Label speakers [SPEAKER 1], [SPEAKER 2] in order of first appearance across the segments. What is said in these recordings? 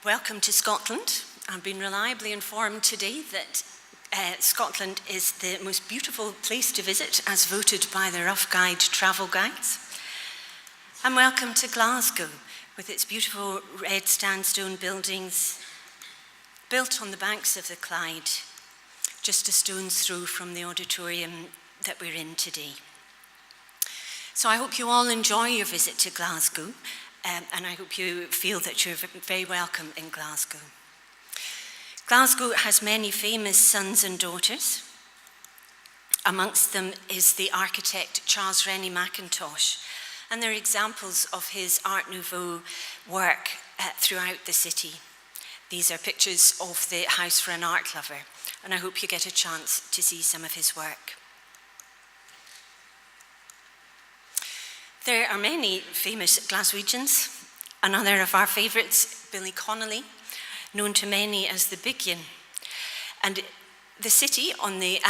[SPEAKER 1] Welcome to Scotland. I've been reliably informed today that Scotland is the most beautiful place to visit as voted by the Rough Guide travel guides. And welcome to Glasgow with its beautiful red sandstone buildings built on the banks of the Clyde, just a stone's throw from the auditorium that we're in today. So I hope you all enjoy your visit to Glasgow, and I hope you feel that you're very welcome in Glasgow. Glasgow has many famous sons and daughters. Amongst them is the architect Charles Rennie Mackintosh, and they're examples of his Art Nouveau work throughout the city. These are pictures of the House for an Art Lover, and I hope you get a chance to see some of his work. There are many famous Glaswegians. Another of our favourites, Billy Connolly, known to many as the Big Yin. And the city, on the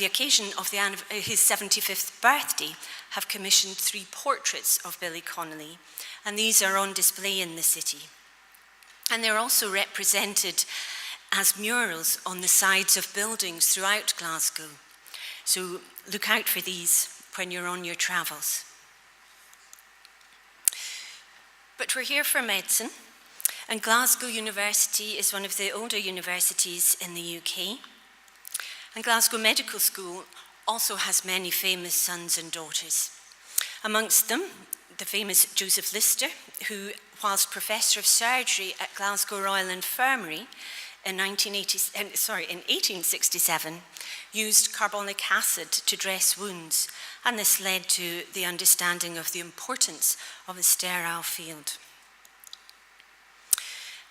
[SPEAKER 1] occasion of his 75th birthday, have commissioned 3 portraits of Billy Connolly, and these are on display in the city. And they're also represented as murals on the sides of buildings throughout Glasgow. So look out for these when you're on your travels. But we're here for medicine, and Glasgow University is one of the older universities in the UK. And Glasgow Medical School also has many famous sons and daughters. Amongst them, the famous Joseph Lister, who, whilst Professor of Surgery at Glasgow Royal Infirmary in 1867, used carbonic acid to dress wounds, and this led to the understanding of the importance of a sterile field.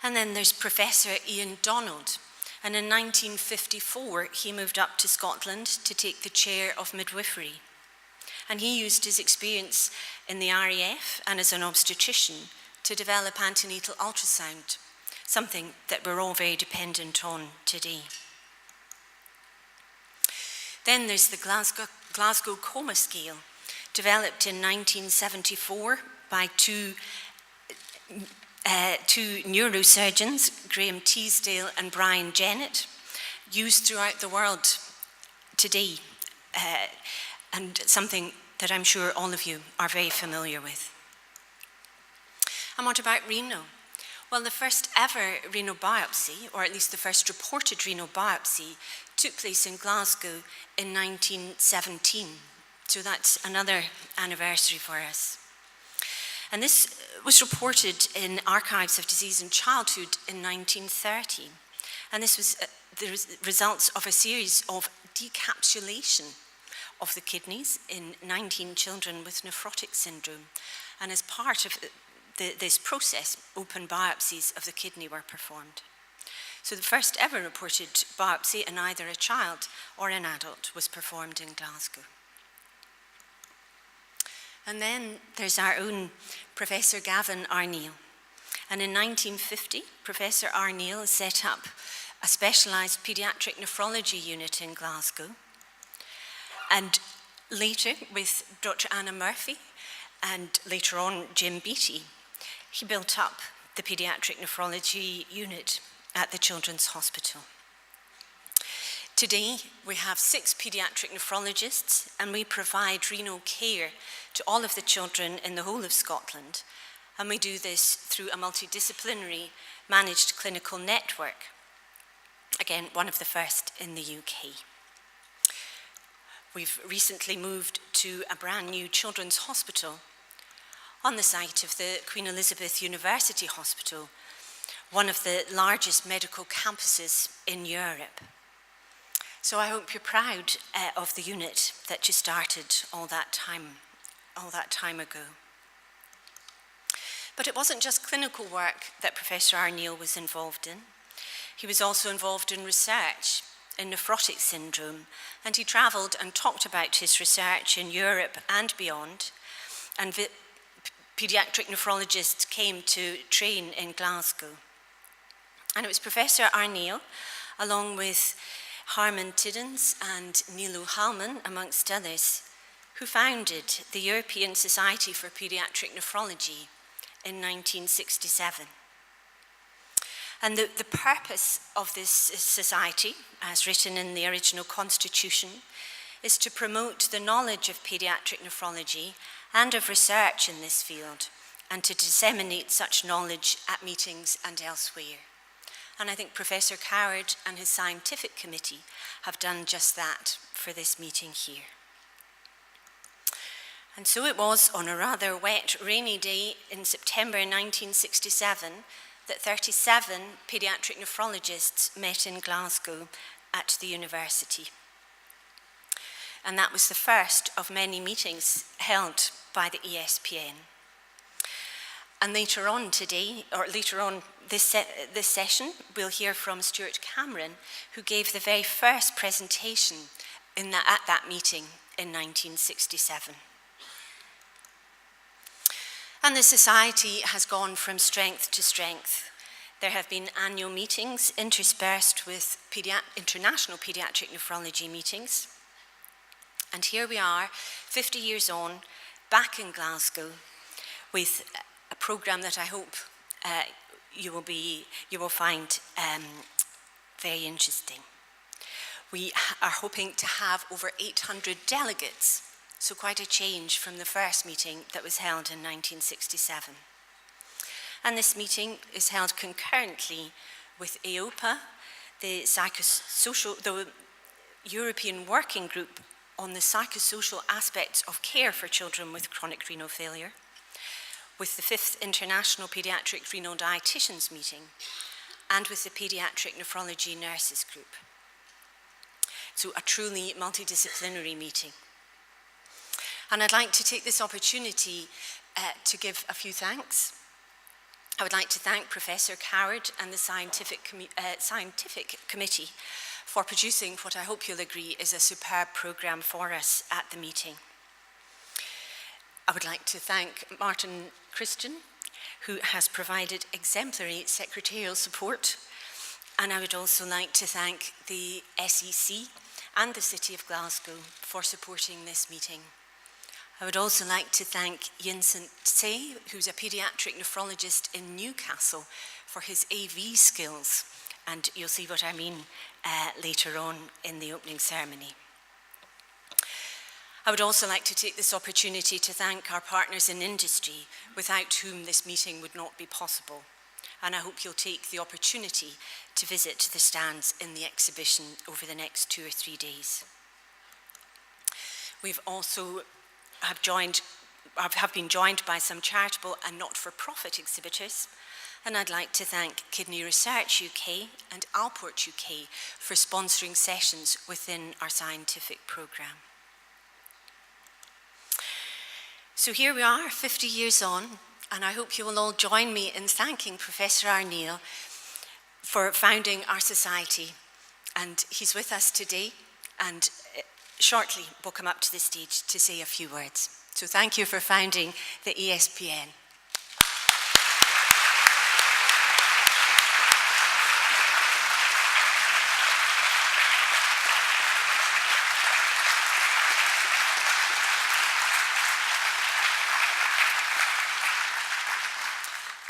[SPEAKER 1] And then there's Professor Ian Donald, and in 1954 he moved up to Scotland to take the chair of midwifery. And he used his experience in the RAF and as an obstetrician to develop antenatal ultrasound, something that we're all very dependent on today. Then there's the Glasgow Coma Scale, developed in 1974 by two neurosurgeons, Graham Teasdale and Brian Jennett, used throughout the world today, and something that I'm sure all of you are very familiar with. And what about renal? Well, the first ever renal biopsy, or at least the first reported renal biopsy, took place in Glasgow in 1917. So that's another anniversary for us. And this was reported in Archives of Disease in Childhood in 1930. And this was the results of a series of decapsulation of the kidneys in 19 children with nephrotic syndrome. And as part of this process, open biopsies of the kidney were performed. So the first ever reported biopsy in either a child or an adult was performed in Glasgow. And then there's our own Professor Gavin Arneil. And in 1950, Professor Arneil set up a specialised paediatric nephrology unit in Glasgow. And later, with Dr. Anna Murphy and later on Jim Beattie, he built up the paediatric nephrology unit at the Children's Hospital. Today, we have 6 paediatric nephrologists, and we provide renal care to all of the children in the whole of Scotland. And we do this through a multidisciplinary managed clinical network. Again, one of the first in the UK. We've recently moved to a brand new children's hospital on the site of the Queen Elizabeth University Hospital, one of the largest medical campuses in Europe. So I hope you're proud of the unit that you started all that time ago. But it wasn't just clinical work that Professor Arneil was involved in. He was also involved in research in nephrotic syndrome, and he travelled and talked about his research in Europe and beyond, and paediatric nephrologists came to train in Glasgow. And it was Professor Arneil, along with Harman Tiddens and Nilu Halman, amongst others, who founded the European Society for Paediatric Nephrology in 1967. And the purpose of this society, as written in the original constitution, is to promote the knowledge of paediatric nephrology and of research in this field, and to disseminate such knowledge at meetings and elsewhere. And I think Professor Coward and his scientific committee have done just that for this meeting here. And so it was on a rather wet, rainy day in September 1967 that 37 paediatric nephrologists met in Glasgow at the university. And that was the first of many meetings held by the ESPN. And later on today, or later on this session, we'll hear from Stuart Cameron, who gave the very first presentation at that meeting in 1967. And the society has gone from strength to strength. There have been annual meetings interspersed with international paediatric nephrology meetings. And here we are, 50 years on, back in Glasgow, with a programme that I hope you will find very interesting. We are hoping to have over 800 delegates, so quite a change from the first meeting that was held in 1967. And this meeting is held concurrently with EOPA, the European Working Group on the psychosocial aspects of care for children with chronic renal failure, with the 5th International Paediatric Renal Dietitians meeting, and with the Paediatric Nephrology Nurses Group. So a truly multidisciplinary meeting. And I'd like to take this opportunity to give a few thanks. I would like to thank Professor Coward and the scientific committee for producing what I hope you'll agree is a superb programme for us at the meeting. I would like to thank Martin Christian, who has provided exemplary secretarial support, and I would also like to thank the SECC and the City of Glasgow for supporting this meeting. I would also like to thank Vincent Tse, who's a paediatric nephrologist in Newcastle, for his AV skills, and you'll see what I mean later on in the opening ceremony. I would also like to take this opportunity to thank our partners in industry, without whom this meeting would not be possible. And I hope you'll take the opportunity to visit the stands in the exhibition over the next 2 or 3 days. We've also have been joined by some charitable and not-for-profit exhibitors, and I'd like to thank Kidney Research UK and Alport UK for sponsoring sessions within our scientific programme. So here we are, 50 years on, and I hope you will all join me in thanking Professor Arneil for founding our society. And he's with us today, and shortly will come up to the stage to say a few words. So thank you for founding the ESPN.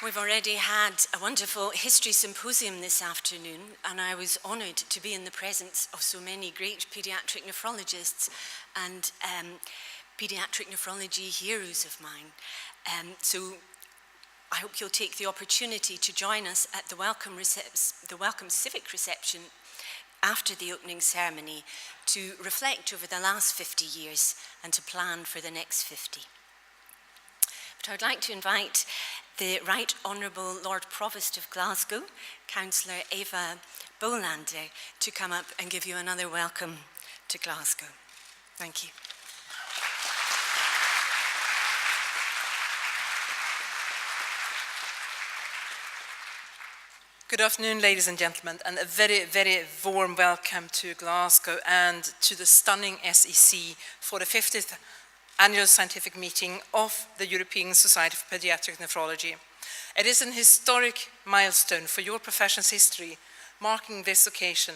[SPEAKER 1] We've already had a wonderful history symposium this afternoon, and I was honoured to be in the presence of so many great paediatric nephrologists and paediatric nephrology heroes of mine. So I hope you'll take the opportunity to join us at the welcome civic reception after the opening ceremony to reflect over the last 50 years and to plan for the next 50. But I would like to invite the Right Honourable Lord Provost of Glasgow, Councillor Eva Bolander, to come up and give you another welcome to Glasgow. Thank you.
[SPEAKER 2] Good afternoon, ladies and gentlemen, and a very, very warm welcome to Glasgow and to the stunning SEC for the 50th Annual Scientific Meeting of the European Society for Paediatric Nephrology. It is an historic milestone for your profession's history, marking this occasion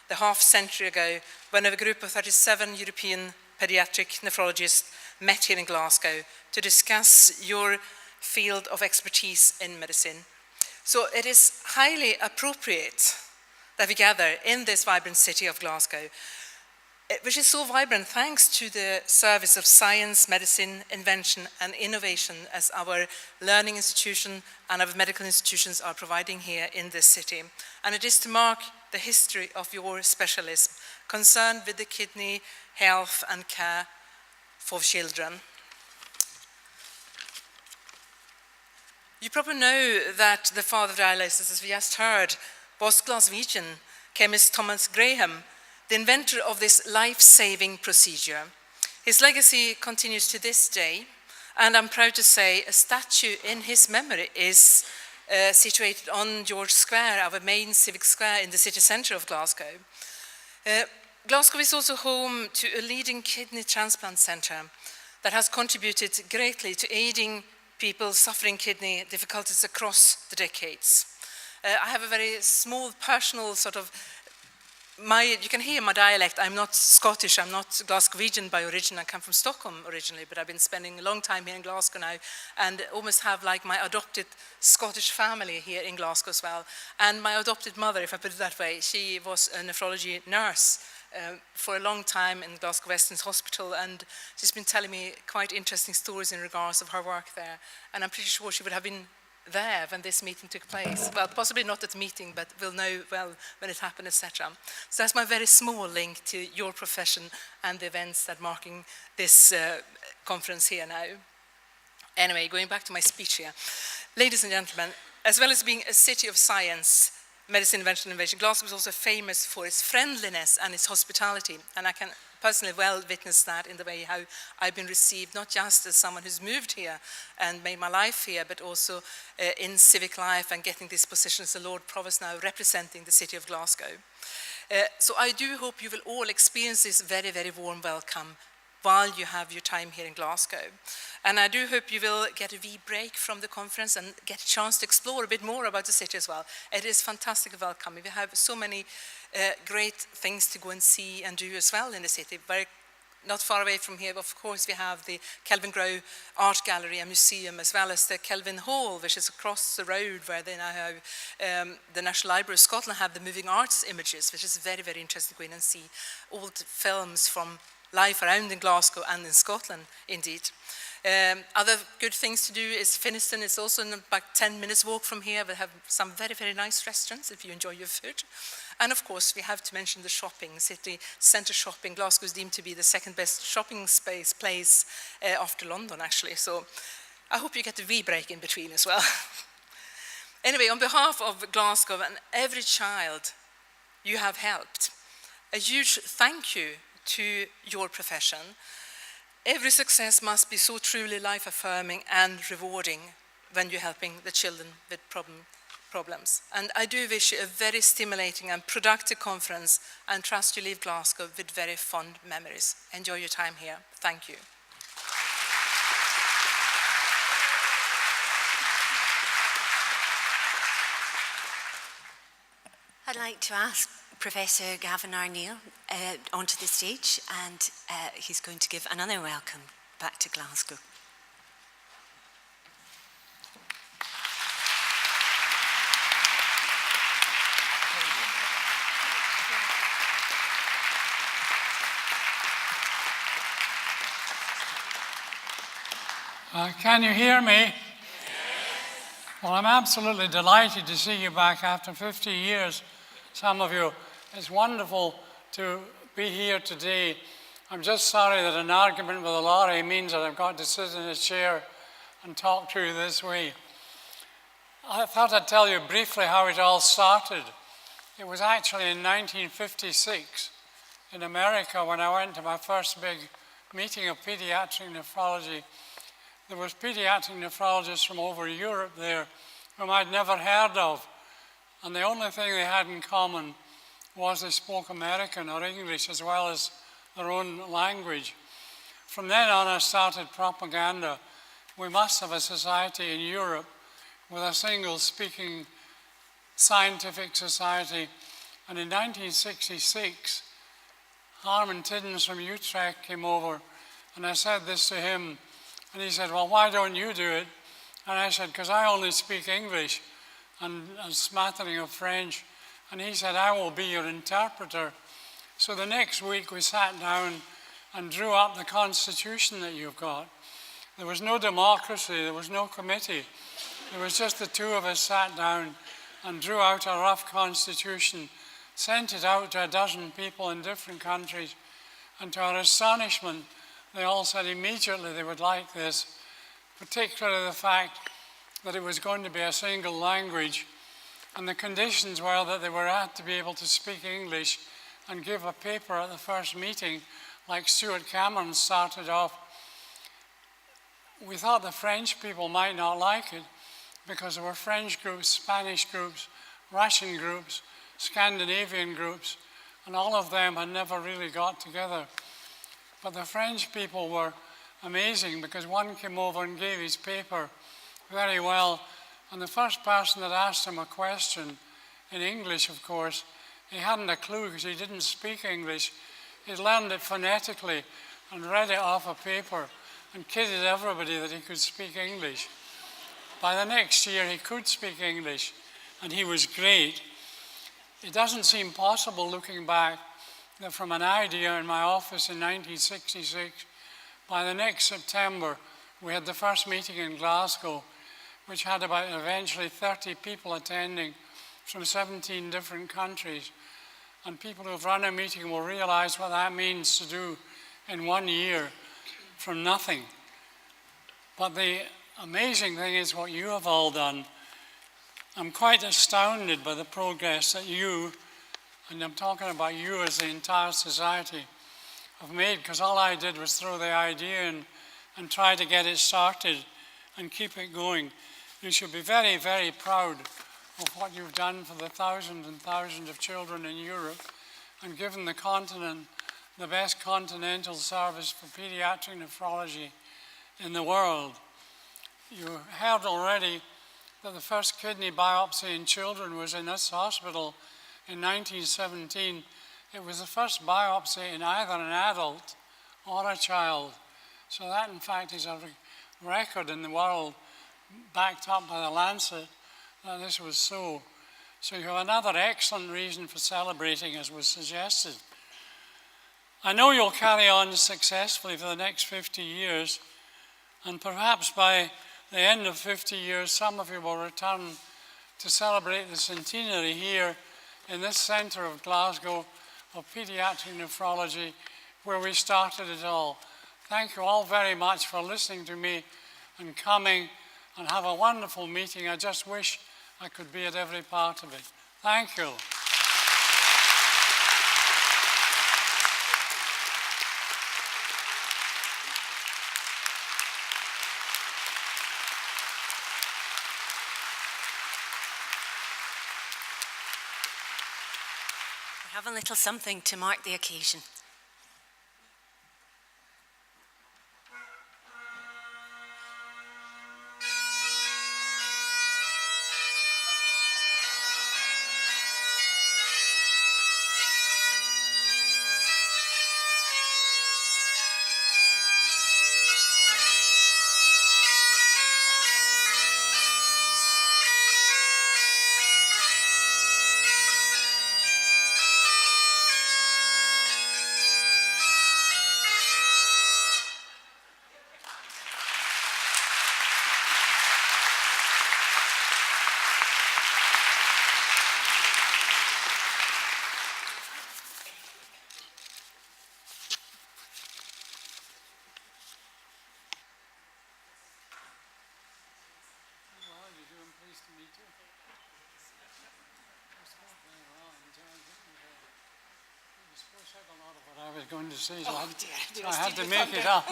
[SPEAKER 2] the half-century ago when a group of 37 European paediatric nephrologists met here in Glasgow to discuss your field of expertise in medicine. So it is highly appropriate that we gather in this vibrant city of Glasgow, which is so vibrant thanks to the service of science, medicine, invention, and innovation as our learning institution and our medical institutions are providing here in this city. And it is to mark the history of your specialism concerned with the kidney health and care for children. You probably know that the father of dialysis, as we just heard, was Glaswegian chemist Thomas Graham, the inventor of this life-saving procedure. His legacy continues to this day, and I'm proud to say a statue in his memory is situated on George Square, our main civic square in the city centre of Glasgow. Glasgow is also home to a leading kidney transplant centre that has contributed greatly to aiding people suffering kidney difficulties across the decades. I have a very small personal sort of, you can hear my dialect. I'm not Scottish, I'm not Glaswegian by origin. I come from Stockholm originally, but I've been spending a long time here in Glasgow now and almost have like my adopted Scottish family here in Glasgow as well. And my adopted mother, if I put it that way, she was a nephrology nurse for a long time in Glasgow Western Hospital, and she's been telling me quite interesting stories in regards of her work there. And I'm pretty sure she would have been there when this meeting took place. Well, possibly not at the meeting, but we'll know well when it happened, etc. So that's my very small link to your profession and the events that are marking this conference here now. Anyway, going back to my speech here. Ladies and gentlemen, as well as being a city of science, medicine, invention, and innovation, Glasgow is also famous for its friendliness and its hospitality. And I can personally well witness that in the way how I've been received, not just as someone who's moved here and made my life here, but also in civic life and getting this position as the Lord Provost now representing the city of Glasgow. So I do hope you will all experience this very, very warm welcome while you have your time here in Glasgow. And I do hope you will get a wee break from the conference and get a chance to explore a bit more about the city as well. It is fantastic welcome. We have so many great things to go and see and do as well in the city. Very not far away from here, of course, we have the Kelvin Grow Art Gallery and Museum, as well as the Kelvin Hall, which is across the road where they now have the National Library of Scotland have the moving arts images, which is very, very interesting to go in and see old films from life around in Glasgow and in Scotland, indeed. Other good things to do is Finniston is also in about 10 minutes walk from here. We have some very, very nice restaurants if you enjoy your food. And of course, we have to mention the shopping, city centre shopping. Glasgow is deemed to be the second best shopping place after London, actually. So I hope you get a wee break in between as well. Anyway, on behalf of Glasgow and every child you have helped, a huge thank you to your profession. Every success must be so truly life-affirming and rewarding when you're helping the children with problems. And I do wish you a very stimulating and productive conference, and trust you leave Glasgow with very fond memories. Enjoy your time here. Thank you.
[SPEAKER 1] I'd like to ask Professor Gavin Arneil onto the stage, and he's going to give another welcome back to Glasgow.
[SPEAKER 3] Can you hear me? Yes. Well, I'm absolutely delighted to see you back after 50 years, some of you. It's wonderful to be here today. I'm just sorry that an argument with a lorry means that I've got to sit in a chair and talk to you this way. I thought I'd tell you briefly how it all started. It was actually in 1956 in America when I went to my first big meeting of paediatric nephrology. There was paediatric nephrologists from over Europe there whom I'd never heard of. And the only thing they had in common was they spoke American or English as well as their own language. From then on, I started propaganda. We must have a society in Europe with a single speaking scientific society. And in 1966, Harman Tiddens from Utrecht came over, and I said this to him, and he said, well, why don't you do it? And I said, because I only speak English. and a smattering of French, and he said, I will be your interpreter. So the next week we sat down and drew up the constitution that you've got. There was no democracy, there was no committee. There was just the two of us sat down and drew out a rough constitution, sent it out to a dozen people in different countries, and to our astonishment, they all said immediately they would like this, particularly the fact that it was going to be a single language, and the conditions were that they were had to be able to speak English and give a paper at the first meeting, like Stuart Cameron started off. We thought the French people might not like it because there were French groups, Spanish groups, Russian groups, Scandinavian groups, and all of them had never really got together. But the French people were amazing because one came over and gave his paper very well, and the first person that asked him a question, in English of course, he hadn't a clue because he didn't speak English. He learned it phonetically and read it off a paper and kidded everybody that he could speak English. By the next year he could speak English and he was great. It doesn't seem possible looking back that from an idea in my office in 1966, by the next September we had the first meeting in Glasgow, which had about eventually 30 people attending from 17 different countries. And people who've run a meeting will realize what that means to do in 1 year from nothing. But the amazing thing is what you have all done. I'm quite astounded by the progress that you, and I'm talking about you as the entire society, have made, because all I did was throw the idea in and try to get it started and keep it going. You should be very, very proud of what you've done for the thousands and thousands of children in Europe and given the continent the best continental service for paediatric nephrology in the world. You heard already that the first kidney biopsy in children was in this hospital in 1917. It was the first biopsy in either an adult or a child. So that in fact is a record in the world, backed up by the Lancet, that this was so. So you have another excellent reason for celebrating, as was suggested. I know you'll carry on successfully for the next 50 years, and perhaps by the end of 50 years, some of you will return to celebrate the centenary here in this centre of Glasgow of paediatric nephrology, where we started it all. Thank you all very much for listening to me and coming, and have a wonderful meeting. I just wish I could be at every part of it. Thank you.
[SPEAKER 1] I have a little something to mark the occasion. I was going to say, so I had to make it up.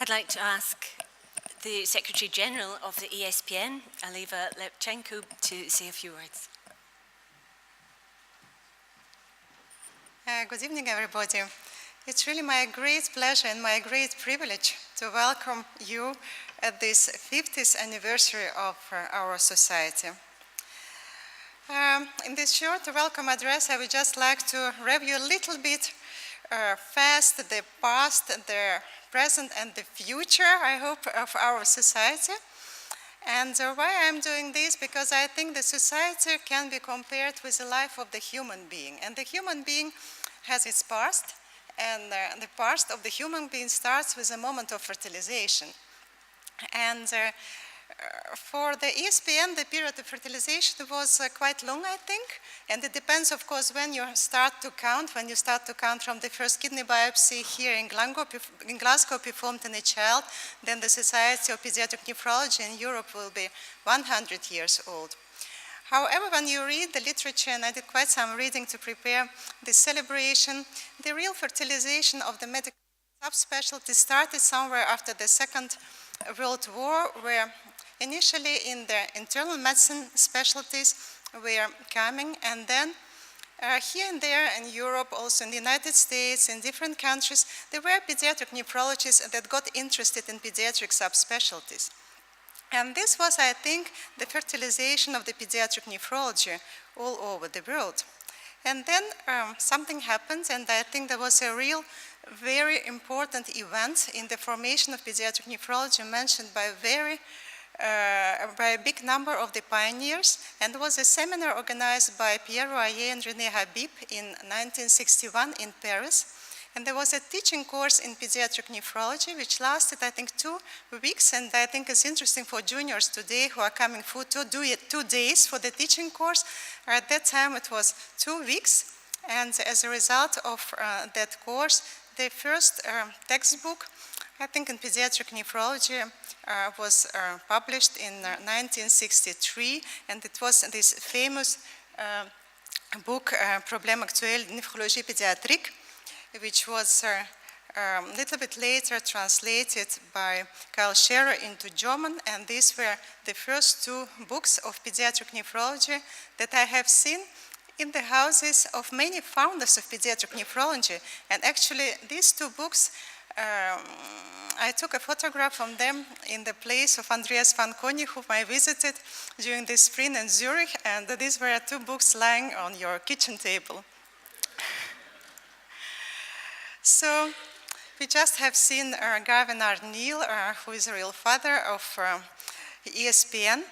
[SPEAKER 1] I'd like to ask the Secretary General of the ESPN, Aliva Lepchenko, to say a few words.
[SPEAKER 4] Good evening, everybody. It's really my great pleasure and my great privilege to welcome you at this 50th anniversary of our society. In this short welcome address, I would just like to review a little bit fast the past, the present, and the future, I hope, of our society. And why I'm doing this? Because I think the society can be compared with the life of the human being. And the human being has its past, and the past of the human being starts with a moment of fertilization. And for the ESPN, the period of fertilization was quite long, I think. And it depends, of course, when you start to count. When you start to count from the first kidney biopsy here in Glasgow performed in a child, then the Society of Paediatric Nephrology in Europe will be 100 years old. However, when you read the literature, and I did quite some reading to prepare this celebration, the real fertilization of the medical subspecialty started somewhere after the Second World War, where initially in the internal medicine specialties were coming, and then here and there in Europe, also in the United States, in different countries, there were pediatric nephrologists that got interested in pediatric subspecialties. And this was, I think, the fertilization of the pediatric nephrology all over the world. And then something happened, and I think there was a real, very important event in the formation of pediatric nephrology mentioned by a big number of the pioneers, and it was a seminar organized by Pierre Royer and René Habib in 1961 in Paris. And there was a teaching course in pediatric nephrology, which lasted, I think, 2 weeks. And I think it's interesting for juniors today who are coming for 2 days for the teaching course. At that time, it was 2 weeks. And as a result of that course, the first textbook, I think, in pediatric nephrology was published in 1963. And it was this famous book, Problème actuel de Nephrologie Paediatrique, which was a little bit later translated by Karl Scherer into German, and these were the first 2 books of pediatric nephrology that I have seen in the houses of many founders of pediatric nephrology. And actually, these 2 books, I took a photograph from them in the place of Andreas van Conje, whom I visited during the spring in Zurich, and these were 2 books lying on your kitchen table. So we just have seen Gavin Arneal, who is a real father of ESPN,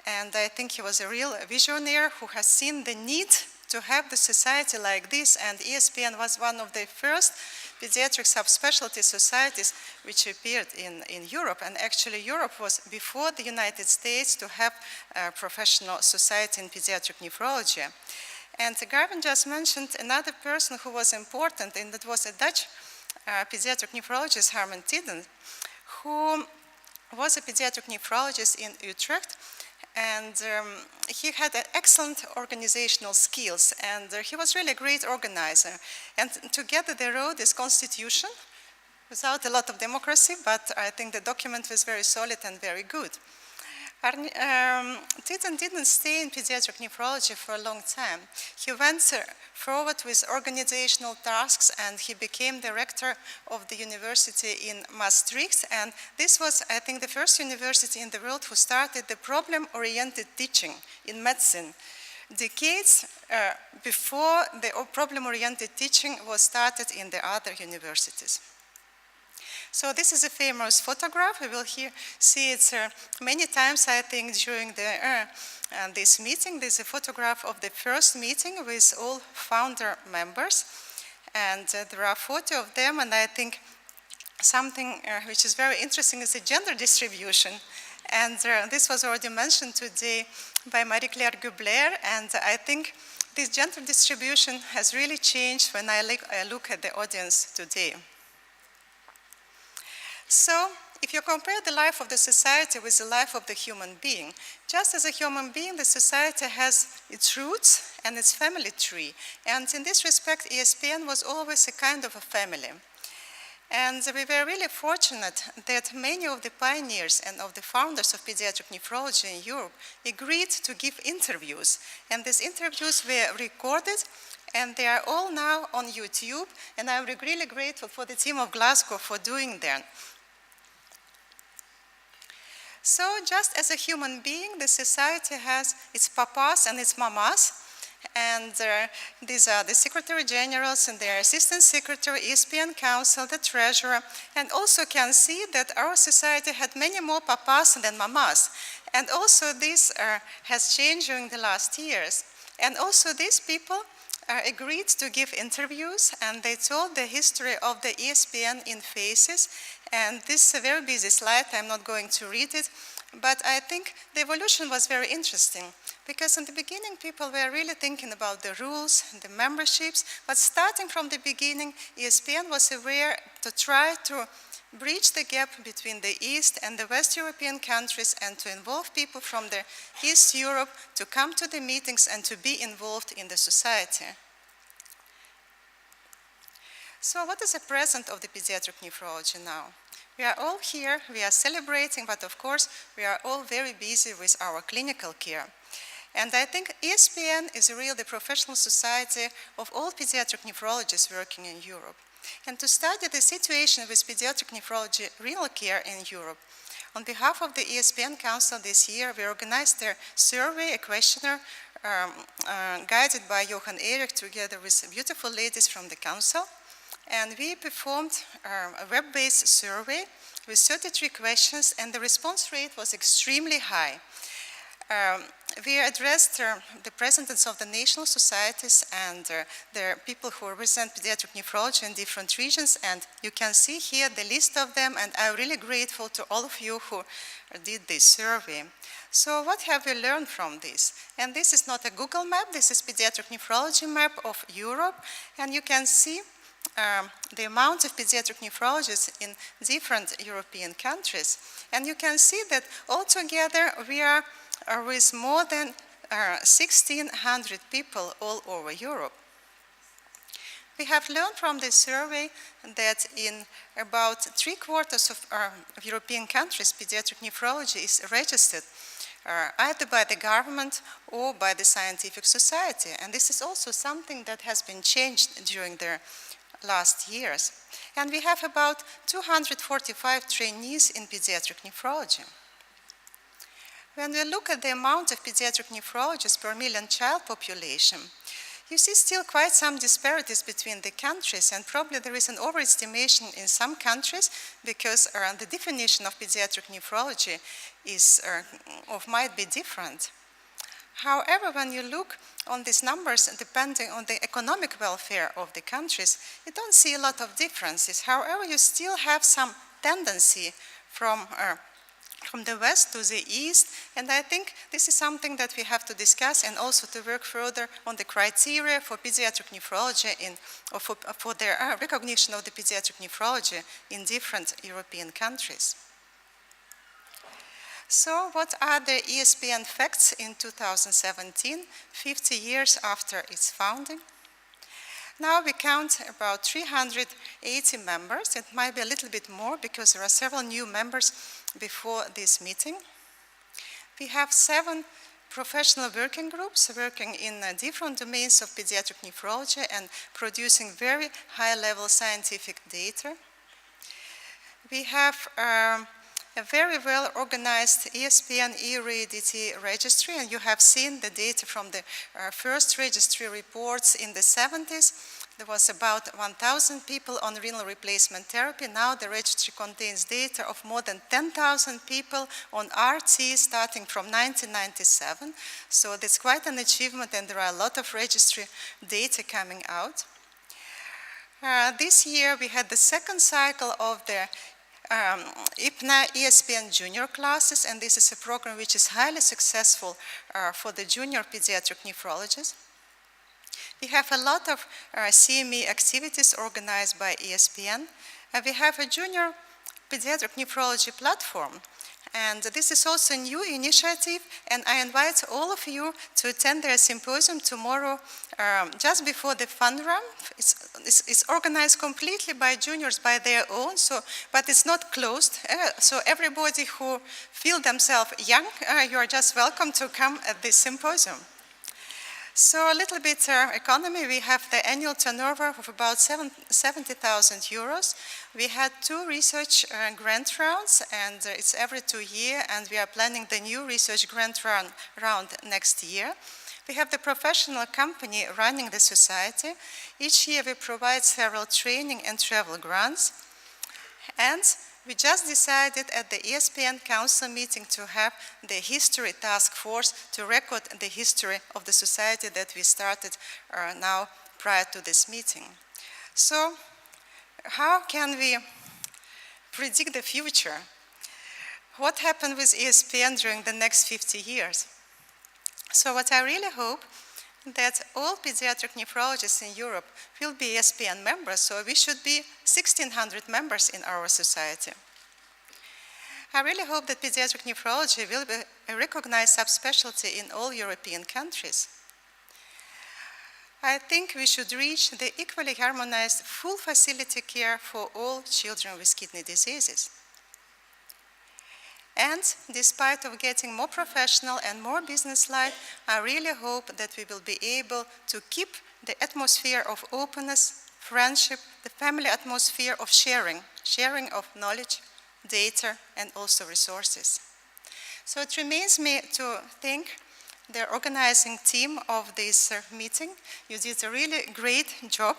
[SPEAKER 4] and I think he was a real visionary who has seen the need to have the society like this, and ESPN was one of the first pediatric subspecialty societies which appeared in Europe, and actually Europe was before the United States to have a professional society in pediatric nephrology. And Gavin just mentioned another person who was important, and that was a Dutch pediatric nephrologist, Herman Tidden, who was a pediatric nephrologist in Utrecht, and he had excellent organizational skills, and he was really a great organizer. And together they wrote this constitution without a lot of democracy, but I think the document was very solid and very good. Tidden didn't stay in pediatric nephrology for a long time. He went forward with organizational tasks, and he became director of the university in Maastricht. And this was, I think, the first university in the world who started the problem-oriented teaching in medicine. Decades before the problem-oriented teaching was started in the other universities. So this is a famous photograph. We will see it many times, I think, during this meeting. This is a photograph of the first meeting with all founder members. And there are 40 of them, and I think something which is very interesting is the gender distribution. And this was already mentioned today by Marie-Claire Gubler, and I think this gender distribution has really changed when I look at the audience today. So, if you compare the life of the society with the life of the human being, just as a human being, the society has its roots and its family tree. And in this respect, ESPN was always a kind of a family. And we were really fortunate that many of the pioneers and of the founders of pediatric nephrology in Europe agreed to give interviews. And these interviews were recorded and they are all now on YouTube, and I'm really grateful for the team of Glasgow for doing that. So just as a human being, the society has its papas and its mamas, and these are the Secretary Generals and their Assistant Secretary, ESPN Council, the Treasurer, and also can see that our society had many more papas than mamas. And also this has changed during the last years. And also these people agreed to give interviews, and they told the history of the ESPN in phases. And this is a very busy slide, I'm not going to read it, but I think the evolution was very interesting, because in the beginning people were really thinking about the rules, the memberships, but starting from the beginning, ESPN was aware to try to bridge the gap between the East and the West European countries and to involve people from the East Europe to come to the meetings and to be involved in the society. So what is the present of the pediatric nephrology now? We are all here, we are celebrating, but of course we are all very busy with our clinical care. And I think ESPN is really the professional society of all pediatric nephrologists working in Europe. And to study the situation with pediatric nephrology renal care in Europe, on behalf of the ESPN Council this year, we organized a survey, a questionnaire, guided by Johan Erik together with beautiful ladies from the Council. And we performed a web-based survey with 33 questions, and the response rate was extremely high. We addressed the presidents of the national societies and the people who represent pediatric nephrology in different regions, and you can see here the list of them, and I'm really grateful to all of you who did this survey. So what have we learned from this? And this is not a Google map, this is pediatric nephrology map of Europe, and you can see the amount of pediatric nephrologists in different European countries. And you can see that altogether we are with more than 1,600 people all over Europe. We have learned from this survey that in about 3/4 of European countries, pediatric nephrology is registered either by the government or by the scientific society. And this is also something that has been changed during the last years. And we have about 245 trainees in pediatric nephrology. When we look at the amount of pediatric nephrologists per million child population, you see still quite some disparities between the countries, and probably there is an overestimation in some countries because the definition of pediatric nephrology might be different. However, when you look on these numbers, depending on the economic welfare of the countries, you don't see a lot of differences. However, you still have some tendency from the west to the east, and I think this is something that we have to discuss and also to work further on the criteria for pediatric nephrology for the recognition of the pediatric nephrology in different European countries. So what are the ESPN facts in 2017, 50 years after its founding? Now we count about 380 members. It might be a little bit more because there are several new members before this meeting. We have 7 professional working groups working in different domains of pediatric nephrology and producing very high-level scientific data. We have a very well-organized ESPN e-heredity registry, and you have seen the data from the first registry reports in the 70s. There was about 1,000 people on renal replacement therapy. Now the registry contains data of more than 10,000 people on RT starting from 1997. So that's quite an achievement, and there are a lot of registry data coming out. This year we had the second cycle of the IPNA ESPN junior classes, and this is a program which is highly successful for the junior pediatric nephrologists. We have a lot of CME activities organized by ESPN. We have a junior pediatric nephrology platform, and this is also a new initiative, and I invite all of you to attend their symposium tomorrow just before the fun run. It's organized completely by juniors by their own, but it's not closed. So everybody who feel themselves young, you are just welcome to come at this symposium. So a little bit economy, we have the annual turnover of about 70,000 euros. We had 2 research grant rounds, and it's every 2 years, and we are planning the new research grant round next year. We have the professional company running the society. Each year we provide several training and travel grants. And we just decided at the ESPN Council meeting to have the history task force to record the history of the society that we started now prior to this meeting. So how can we predict the future? What happened with ESPN during the next 50 years? So what I really hope that all pediatric nephrologists in Europe will be ESPN members, so we should be 1,600 members in our society. I really hope that pediatric nephrology will be a recognized subspecialty in all European countries. I think we should reach the equally harmonized full facility care for all children with kidney diseases. And despite of getting more professional and more business-like, I really hope that we will be able to keep the atmosphere of openness, friendship, the family atmosphere of sharing of knowledge, data, and also resources. So it remains me to thank the organizing team of this meeting. You did a really great job.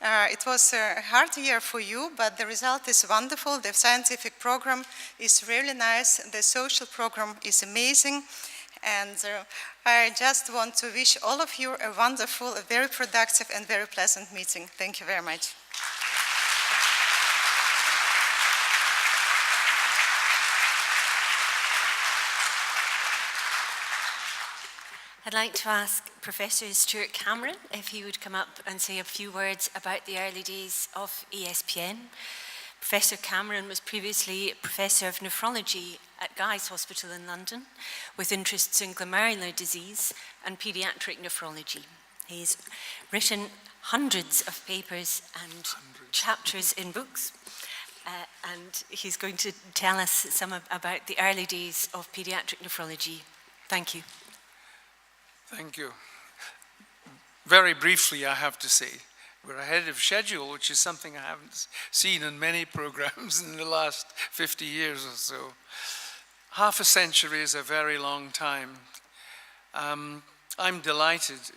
[SPEAKER 4] It was a hard year for you, but the result is wonderful. The scientific program is really nice. The social program is amazing. And I just want to wish all of you a wonderful, a very productive and very pleasant meeting. Thank you very much.
[SPEAKER 1] I'd like to ask Professor Stuart Cameron if he would come up and say a few words about the early days of ESPN. Professor Cameron was previously Professor of Nephrology at Guy's Hospital in London, with interests in glomerular disease and paediatric nephrology. He's written hundreds of papers and chapters in books, and he's going to tell us some about the early days of paediatric nephrology. Thank you.
[SPEAKER 5] Thank you. Very briefly, I have to say, we're ahead of schedule, which is something I haven't seen in many programs in the last 50 years or so. Half a century is a very long time. I'm delighted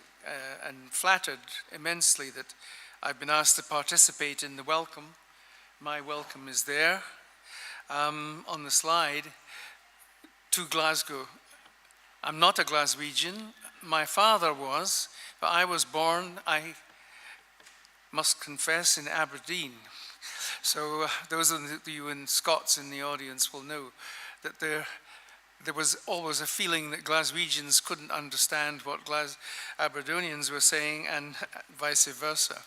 [SPEAKER 5] and flattered immensely that I've been asked to participate in the welcome. My welcome is there on the slide to Glasgow. I'm not a Glaswegian. My father was, but I was born, I must confess, in Aberdeen. So those of you in Scots in the audience will know that there was always a feeling that Glaswegians couldn't understand what Aberdonians were saying, and vice versa.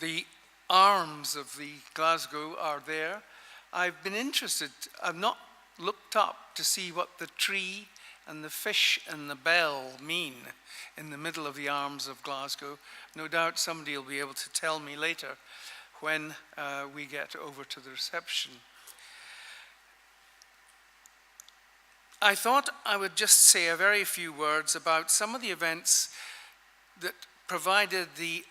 [SPEAKER 5] The arms of the Glasgow are there. I've been interested, I've not looked up to see what the tree and the fish and the bell mean in the middle of the arms of Glasgow. No doubt somebody will be able to tell me later when we get over to the reception. I thought I would just say a very few words about some of the events that provided the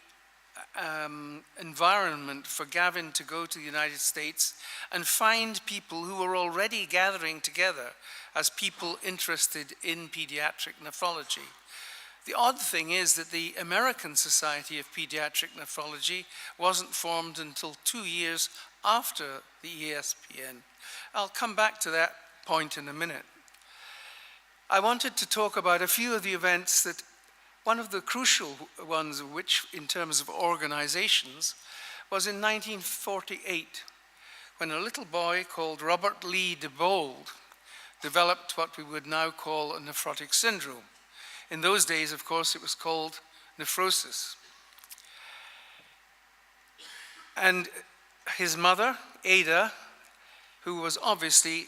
[SPEAKER 5] environment for Gavin to go to the United States and find people who were already gathering together as people interested in pediatric nephrology. The odd thing is that the American Society of Pediatric Nephrology wasn't formed until 2 years after the ESPN. I'll come back to that point in a minute. I wanted to talk about a few of the events that one of the crucial ones, which in terms of organizations, was in 1948, when a little boy called Robert Lee DeBold developed what we would now call a nephrotic syndrome. In those days, of course, it was called nephrosis. And his mother, Ada, who was obviously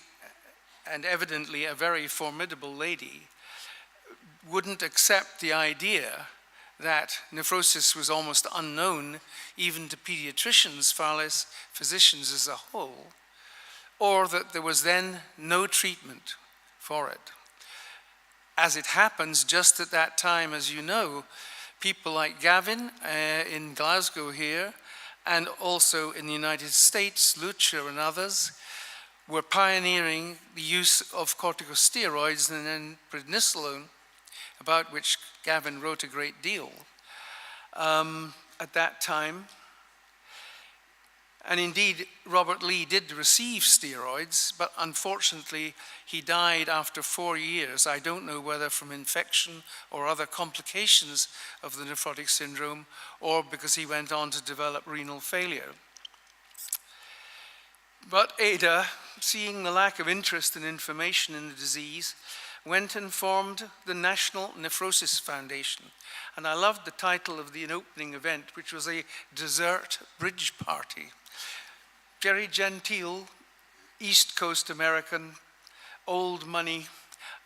[SPEAKER 5] and evidently a very formidable lady, wouldn't accept the idea that nephrosis was almost unknown even to pediatricians, far less physicians as a whole, or that there was then no treatment for it. As it happens, just at that time, as you know, people like Gavin in Glasgow here, and also in the United States, Lucia and others, were pioneering the use of corticosteroids and then prednisolone, about which Gavin wrote a great deal at that time. And indeed, Robert Lee did receive steroids, but unfortunately, he died after 4 years. I don't know whether from infection or other complications of the nephrotic syndrome, or because he went on to develop renal failure. But Ada, seeing the lack of interest and information in the disease, went and formed the National Nephrosis Foundation. And I loved the title of the opening event, which was a dessert bridge party. Very genteel, East Coast American, old money,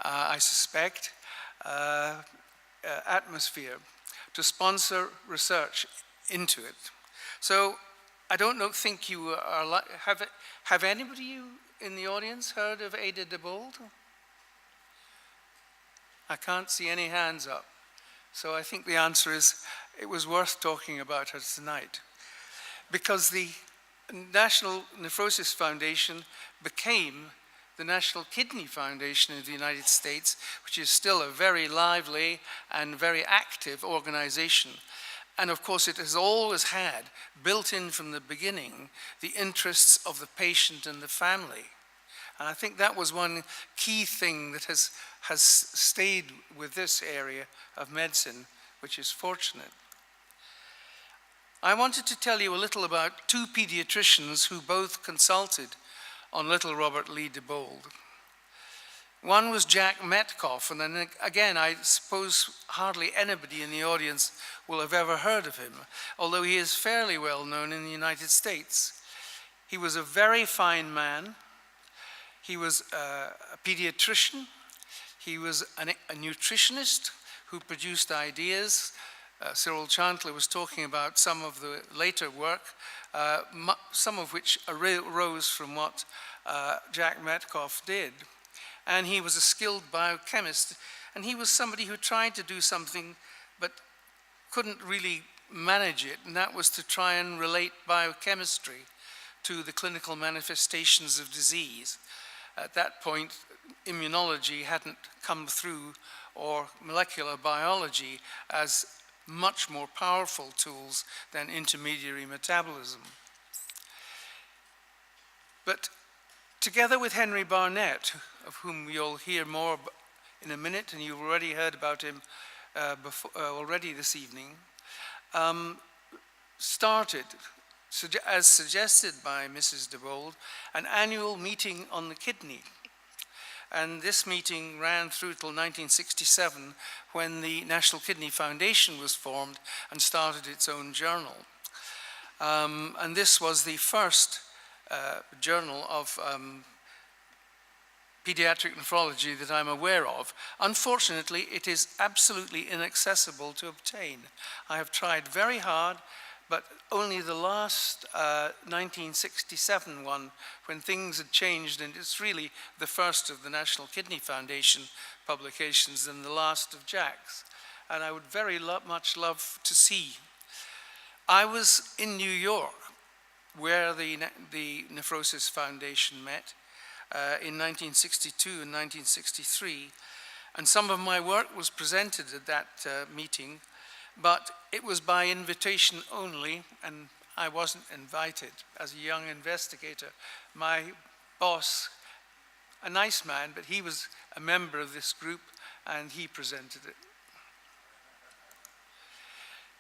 [SPEAKER 5] I suspect, atmosphere to sponsor research into it. So I don't think you are, have anybody in the audience heard of Ada DeBold? I can't see any hands up. So I think the answer is it was worth talking about her tonight, because the National Nephrosis Foundation became the National Kidney Foundation of the United States, which is still a very lively and very active organization. And of course, it has always had, built in from the beginning, the interests of the patient and the family. And I think that was one key thing that has stayed with this area of medicine, which is fortunate. I wanted to tell you a little about two pediatricians who both consulted on little Robert Lee DeBold. One was Jack Metcalf, and then again, I suppose hardly anybody in the audience will have ever heard of him, although he is fairly well known in the United States. He was a very fine man. He was a pediatrician. He was a nutritionist who produced ideas. Cyril Chandler was talking about some of the later work, some of which arose from what Jack Metcalf did. And he was a skilled biochemist, and he was somebody who tried to do something but couldn't really manage it, and that was to try and relate biochemistry to the clinical manifestations of disease. At that point, immunology hadn't come through, or molecular biology, as much more powerful tools than intermediary metabolism. But together with Henry Barnett, of whom you'll hear more in a minute, and you've already heard about him already this evening, started, as suggested by Mrs. DeBold, an annual meeting on the kidney. And this meeting ran through till 1967, when the National Kidney Foundation was formed and started its own journal. And this was the first journal of pediatric nephrology that I'm aware of. Unfortunately, it is absolutely inaccessible to obtain. I have tried very hard, but only the last 1967 one, when things had changed, and it's really the first of the National Kidney Foundation publications and the last of Jack's. And I would very much love to see. I was in New York, where the Nephrosis Foundation met in 1962 and 1963, and some of my work was presented at that meeting, but it was by invitation only, and I wasn't invited as a young investigator. My boss, a nice man, but he was a member of this group, and he presented it.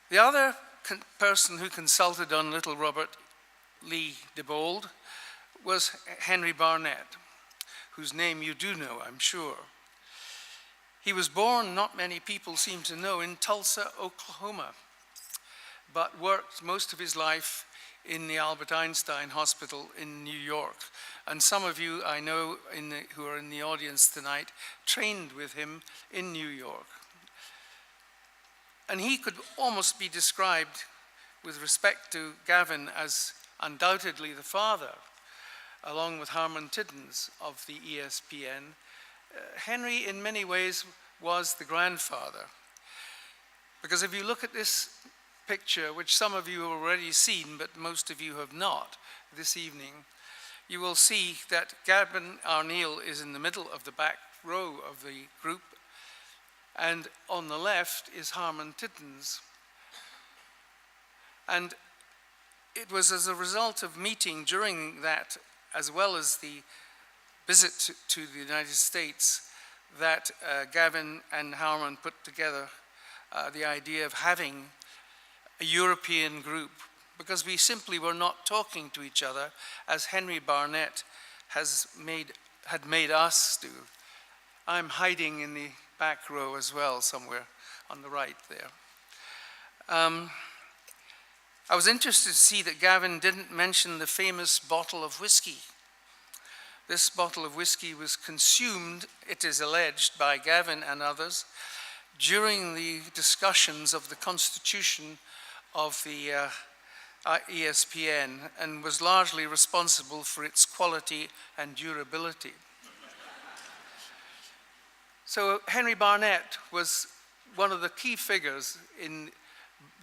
[SPEAKER 5] The other person who consulted on little Robert Lee DeBold was Henry Barnett, whose name you do know, I'm sure. He was born, not many people seem to know, in Tulsa, Oklahoma, but worked most of his life in the Albert Einstein Hospital in New York. And some of you I know who are in the audience tonight trained with him in New York. And he could almost be described, with respect to Gavin, as undoubtedly the father, along with Harman Tiddens of the ESPN, Henry, in many ways, was the grandfather. Because if you look at this picture, which some of you have already seen, but most of you have not this evening, you will see that Gavin Arneil is in the middle of the back row of the group, and on the left is Harman Tittins. And it was as a result of meeting during that, as well as the visit to the United States, that Gavin and Harman put together the idea of having a European group, because we simply were not talking to each other as Henry Barnett had made us do. I'm hiding in the back row as well, somewhere on the right there. I was interested to see that Gavin didn't mention the famous bottle of whiskey. This bottle of whiskey was consumed, it is alleged, by Gavin and others during the discussions of the constitution of the ESPN, and was largely responsible for its quality and durability. So Henry Barnett was one of the key figures in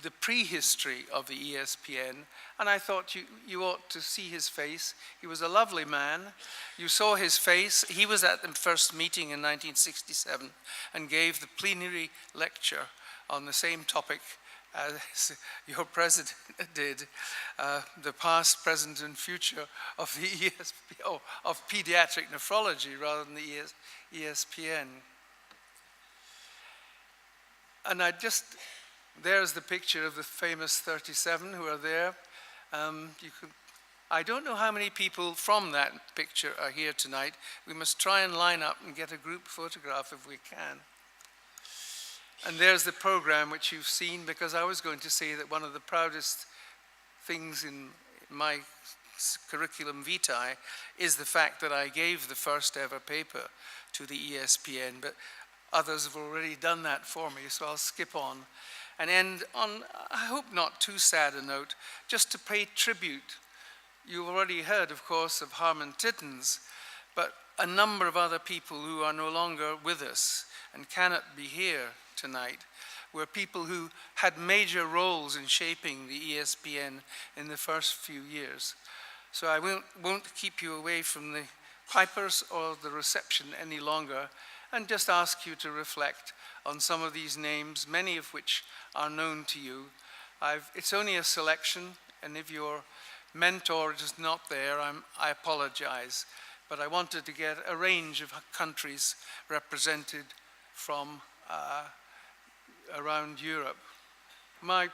[SPEAKER 5] the prehistory of the ESPN, and I thought you ought to see his face. He was a lovely man. You saw his face. He was at the first meeting in 1967 and gave the plenary lecture on the same topic as your president did, the past, present, and future of the ESPN, of Paediatric Nephrology rather than the ESPN. And there's the picture of the famous 37 who are there. I don't know how many people from that picture are here tonight. We must try and line up and get a group photograph if we can. And there's the program which you've seen, because I was going to say that one of the proudest things in my curriculum vitae is the fact that I gave the first ever paper to the ESPN, but others have already done that for me, so I'll skip on and end on, I hope not too sad a note, just to pay tribute. You've already heard, of course, of Harman Tittins, but a number of other people who are no longer with us and cannot be here tonight were people who had major roles in shaping the ESPN in the first few years. So I won't keep you away from the pipers or the reception any longer, and just ask you to reflect on some of these names, many of which are known to you. It's only a selection, and if your mentor is not there, I apologize. But I wanted to get a range of countries represented from around Europe. I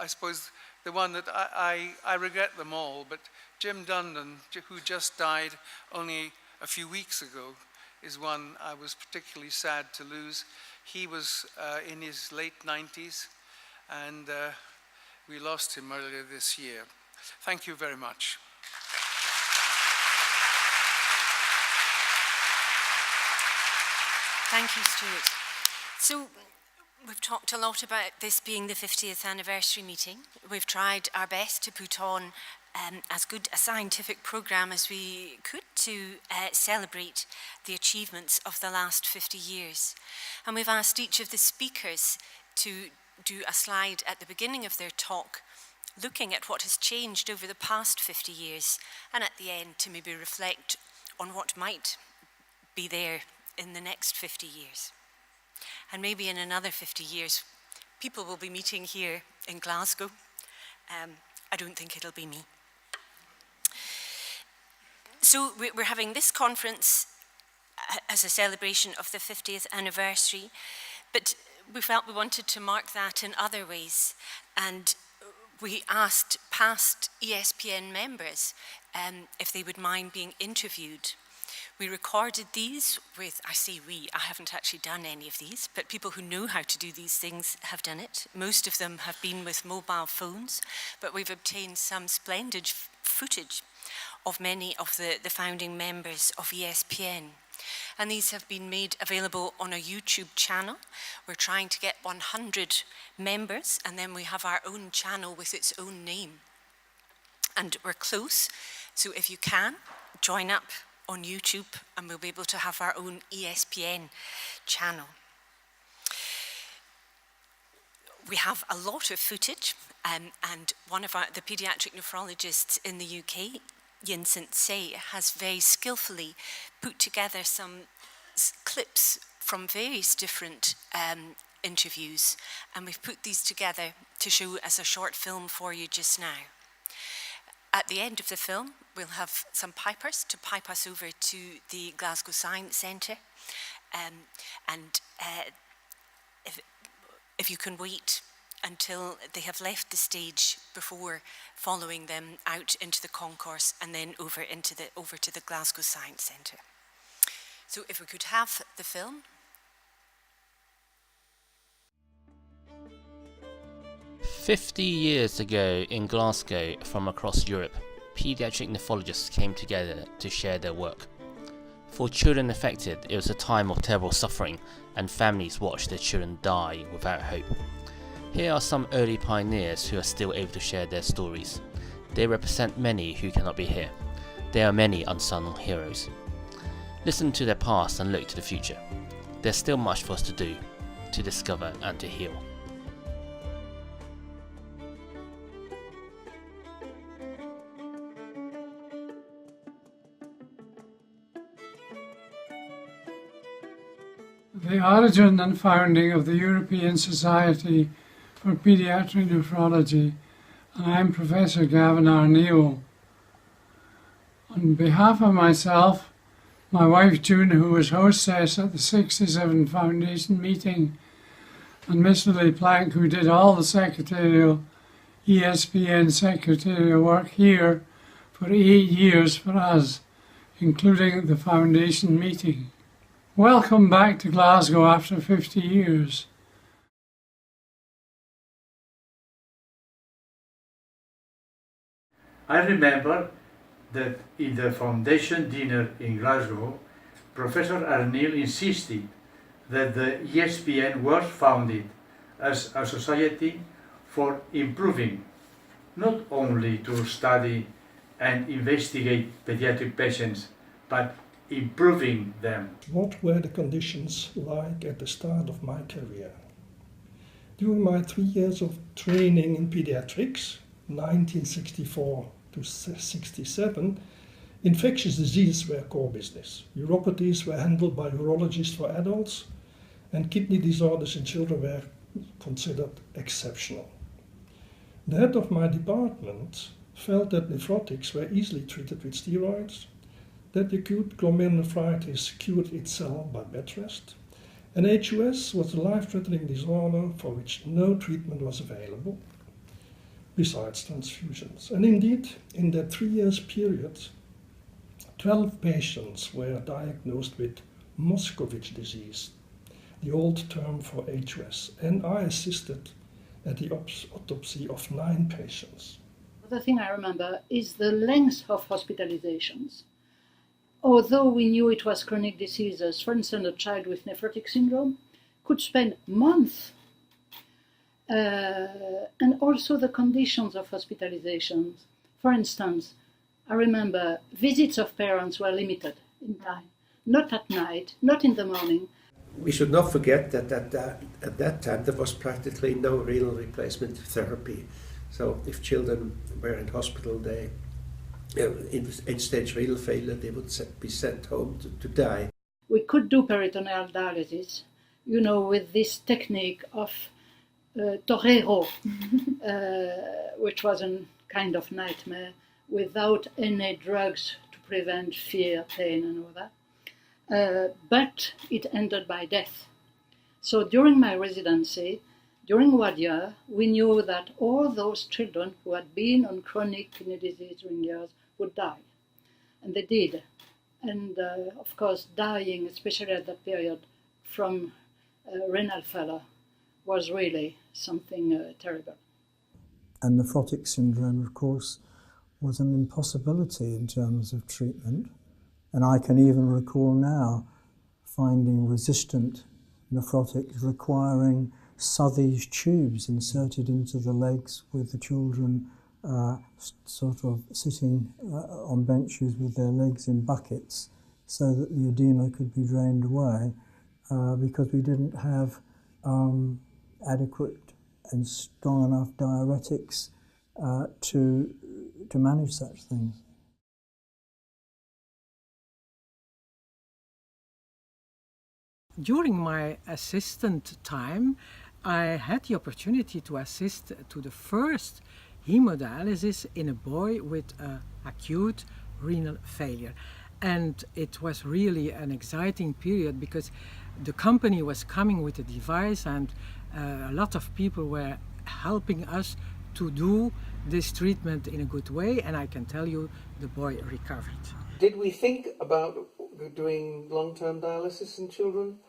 [SPEAKER 5] suppose the one that I regret them all, but Jim Dundon, who just died only a few weeks ago, is one I was particularly sad to lose. He was in his late 90s, and we lost him earlier this year. Thank you very much.
[SPEAKER 1] Thank you, Stuart. So we've talked a lot about this being the 50th anniversary meeting. We've tried our best to put on as good a scientific programme as we could to celebrate the achievements of the last 50 years. And we've asked each of the speakers to do a slide at the beginning of their talk, looking at what has changed over the past 50 years, and at the end to maybe reflect on what might be there in the next 50 years. And maybe in another 50 years, people will be meeting here in Glasgow. I don't think it'll be me. So we're having this conference as a celebration of the 50th anniversary, but we felt we wanted to mark that in other ways. And we asked past ESPN members if they would mind being interviewed. We recorded these with, I say we, I haven't actually done any of these, but people who know how to do these things have done it. Most of them have been with mobile phones, but we've obtained some splendid footage of many of the founding members of ESPN. And these have been made available on a YouTube channel. We're trying to get 100 members, and then we have our own channel with its own name. And we're close, so if you can, join up on YouTube, and we'll be able to have our own ESPN channel. We have a lot of footage, and one of the paediatric nephrologists in the UK, Yin Sint-se, has very skillfully put together some clips from various different interviews, and we've put these together to show as a short film for you just now. At the end of the film, we'll have some pipers to pipe us over to the Glasgow Science Centre, and if you can wait until they have left the stage before following them out into the concourse and then over to the Glasgow Science Centre. So if we could have the film.
[SPEAKER 6] "50 years ago in Glasgow, from across Europe, paediatric nephrologists came together to share their work. For children affected, it was a time of terrible suffering, and families watched their children die without hope. Here are some early pioneers who are still able to share their stories. They represent many who cannot be here. There are many unsung heroes. Listen to their past and look to the future. There's still much for us to do, to discover and to heal."
[SPEAKER 3] The origin and founding of the European Society for Paediatric Nephrology, and I'm Professor Gavin Arneil. On behalf of myself, my wife June, who was hostess at the 67 Foundation meeting, and Miss Lily Plank, who did all the secretarial, ESPN secretarial work here for 8 years for us, including the Foundation meeting. Welcome back to Glasgow after 50 years.
[SPEAKER 7] I remember that in the foundation dinner in Glasgow, Professor Arneil insisted that the ESPN was founded as a society for improving, not only to study and investigate pediatric patients, but improving them.
[SPEAKER 8] What were the conditions like at the start of my career? During my 3 years of training in pediatrics, 1964 to 67, infectious diseases were core business. Uropathies were handled by urologists for adults, and kidney disorders in children were considered exceptional. The head of my department felt that nephrotics were easily treated with steroids, that acute glomerulonephritis cured itself by bed rest, and HUS was a life-threatening disorder for which no treatment was available, besides transfusions. And indeed, in that 3 years period, 12 patients were diagnosed with Moscovich disease, the old term for HUS, and I assisted at the autopsy of 9 patients.
[SPEAKER 9] The thing I remember is the length of hospitalizations. Although we knew it was chronic diseases, for instance, a child with nephrotic syndrome could spend months. And also the conditions of hospitalizations. For instance, I remember visits of parents were limited in time, not at night, not in the morning.
[SPEAKER 10] We should not forget that at that time there was practically no renal replacement therapy. So if children were in hospital, they in end-stage renal failure, they would be sent home to die.
[SPEAKER 9] We could do peritoneal dialysis, with this technique of torero, which was a kind of nightmare, without any drugs to prevent fear, pain, and all that. But it ended by death. So during my residency, during 1 year, we knew that all those children who had been on chronic kidney disease during years would die. And they did. And of course, dying, especially at that period, from renal failure was really something terrible.
[SPEAKER 11] And nephrotic syndrome, of course, was an impossibility in terms of treatment. And I can even recall now finding resistant nephrotics requiring Southey's tubes inserted into the legs, with the children sort of sitting on benches with their legs in buckets so that the edema could be drained away, because we didn't have adequate and strong enough diuretics to manage such things.
[SPEAKER 12] During my assistant time, I had the opportunity to assist to the first hemodialysis in a boy with acute renal failure. And it was really an exciting period because the company was coming with a device, and a lot of people were helping us to do this treatment in a good way, and I can tell you the boy recovered.
[SPEAKER 5] Did we think about doing long-term dialysis in children?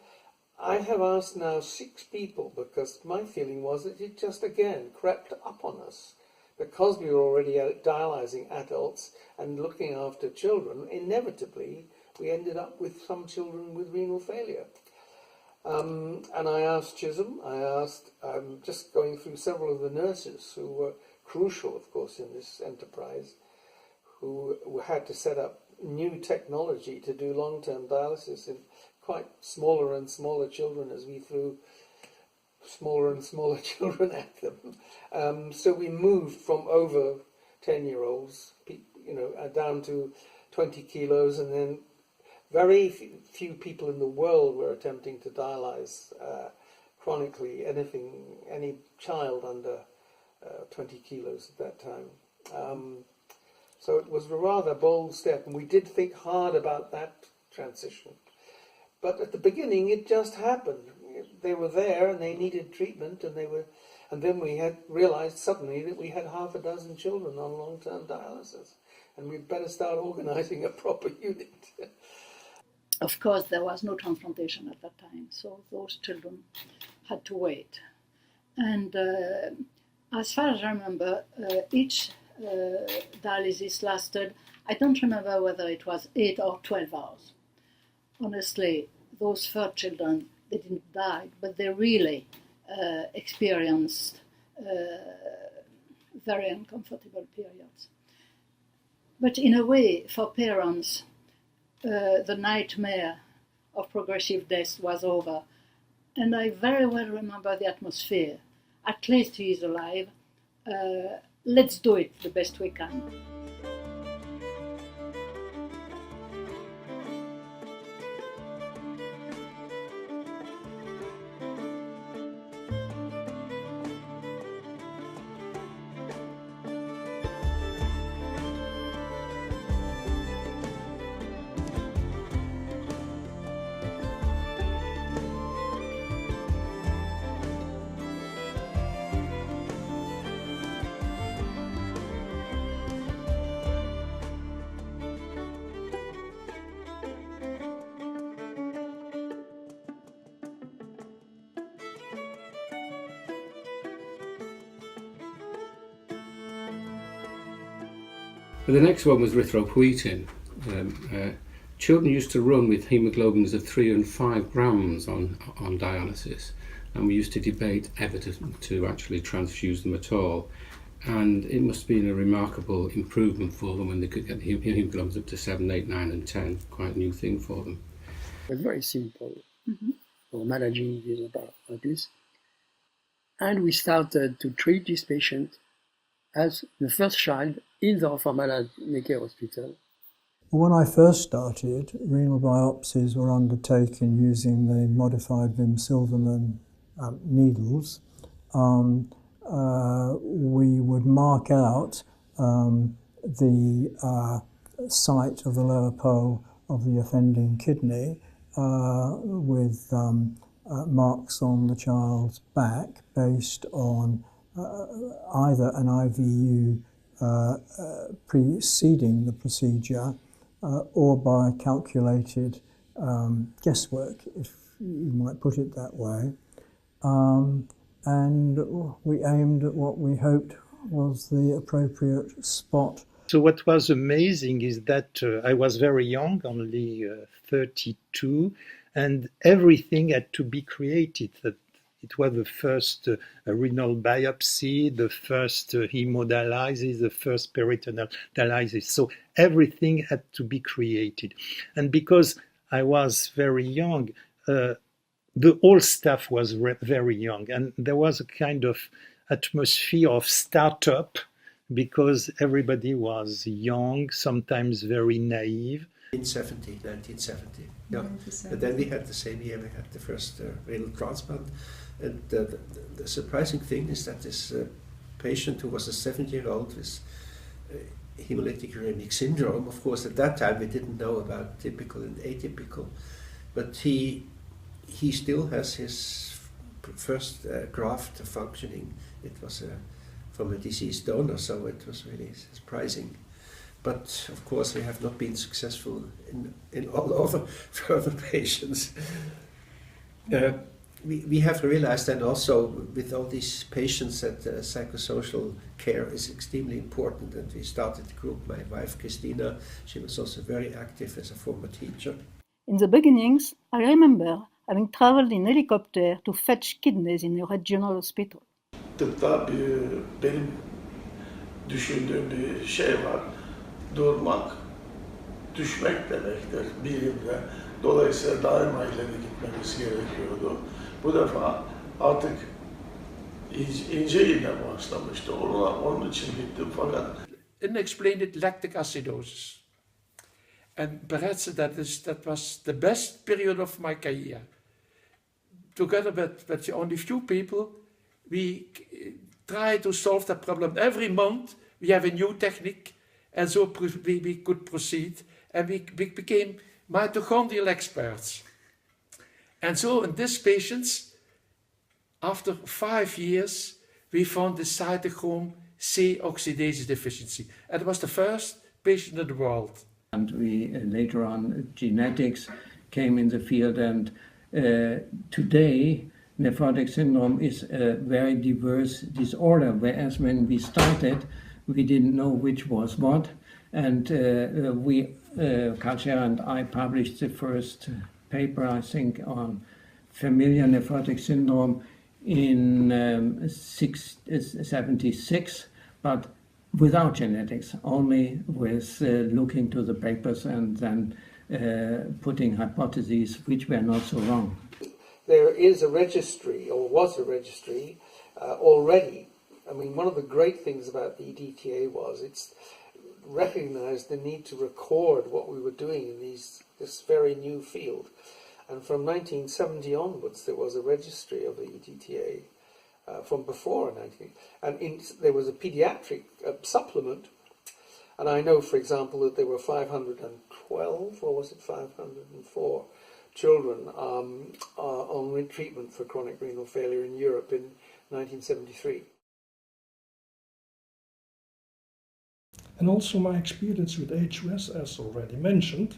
[SPEAKER 5] I have asked now 6 people, because my feeling was that it just again crept up on us. Because we were already dialysing adults and looking after children, inevitably we ended up with some children with renal failure. And I asked Chisholm, I'm just going through several of the nurses who were crucial, of course, in this enterprise, who had to set up new technology to do long-term dialysis in quite smaller and smaller children as we threw smaller and smaller children at them. So we moved from over 10-year-olds, down to 20 kilos, and then very few people in the world were attempting to dialyze chronically any child under 20 kilos at that time. So it was a rather bold step, and we did think hard about that transition. But at the beginning, it just happened. They were there, and they needed treatment, and then we had realized suddenly that we had half a dozen children on long-term dialysis, and we'd better start organizing a proper unit.
[SPEAKER 9] Of course, there was no transplantation at that time, so those children had to wait. And as far as I remember, each dialysis lasted, I don't remember whether it was 8 or 12 hours. Honestly, those 4 children, they didn't die, but they really experienced very uncomfortable periods. But in a way, for parents, the nightmare of progressive death was over. And I very well remember the atmosphere. At least he is alive. Let's do it the best we can.
[SPEAKER 13] The next one was erythropoietin. Children used to run with haemoglobins of 3 and 5 grams on dialysis, and we used to debate whether to actually transfuse them at all. And it must have been a remarkable improvement for them when they could get the haemoglobins up to 7, 8, 9 and 10, quite a new thing for them.
[SPEAKER 14] It's very simple for managing this like this. And we started to treat this patient as the first child in the Formalad Necker Hospital.
[SPEAKER 11] When I first started, renal biopsies were undertaken using the modified Wim Silverman needles. We would mark out the site of the lower pole of the offending kidney with marks on the child's back based on either an IVU preceding the procedure or by calculated guesswork, if you might put it that way. And we aimed at what we hoped was the appropriate spot.
[SPEAKER 15] So what was amazing is that I was very young, only 32, and everything had to be created. That It was the first renal biopsy, the first hemodialysis, the first peritoneal dialysis. So everything had to be created. And because I was very young, the whole staff was very young, and there was a kind of atmosphere of startup because everybody was young, sometimes very naive.
[SPEAKER 10] In 1970, yeah. And then we had the same year, we had the first renal transplant. And the surprising thing is that this patient who was a 7-year-old with hemolytic uremic syndrome, of course at that time we didn't know about typical and atypical, but he still has his first graft functioning. It was from a deceased donor, so it was really surprising. But of course we have not been successful in all over further patients. We have realized then also with all these patients that psychosocial care is extremely important, and we started a group. My wife Christina, she was also very active as a former teacher.
[SPEAKER 16] In the beginnings, I remember having traveled in helicopter to fetch kidneys in a regional hospital.
[SPEAKER 17] Tıpta benim düşündüğüm bir şey var. Durmak, düşmek demektir bilimde. Dolayısıyla daima ileri gitmemiz gerekiyordu. Bu defa artık ince iğne başlamıştı. Onun için gittim fakat.
[SPEAKER 18] Unexplained lactic acidosis. And perhaps that was the best period of my career. Together with only few people, we try to solve that problem. Every month we have a new technique, and so we could proceed, and we became mitochondrial experts. And so in these patients, after 5 years, we found the cytochrome C oxidase deficiency. And it was the first patient in the world.
[SPEAKER 19] And we later on, genetics came in the field, and today nephrotic syndrome is a very diverse disorder, whereas when we started, we didn't know which was what. And Katja and I published the first paper, I think, on familial nephrotic syndrome in 76, but without genetics, only with looking to the papers and then putting hypotheses which were not so wrong.
[SPEAKER 20] There is a registry, or was a registry, already. I mean, one of the great things about the EDTA was it's recognized the need to record what we were doing in this very new field. And from 1970 onwards, there was a registry of the EDTA. From before 19, and there was a pediatric supplement, and I know, for example, that there were 512, or was it 504, children on treatment for chronic renal failure in Europe in 1973.
[SPEAKER 8] And also my experience with HOS, as already mentioned,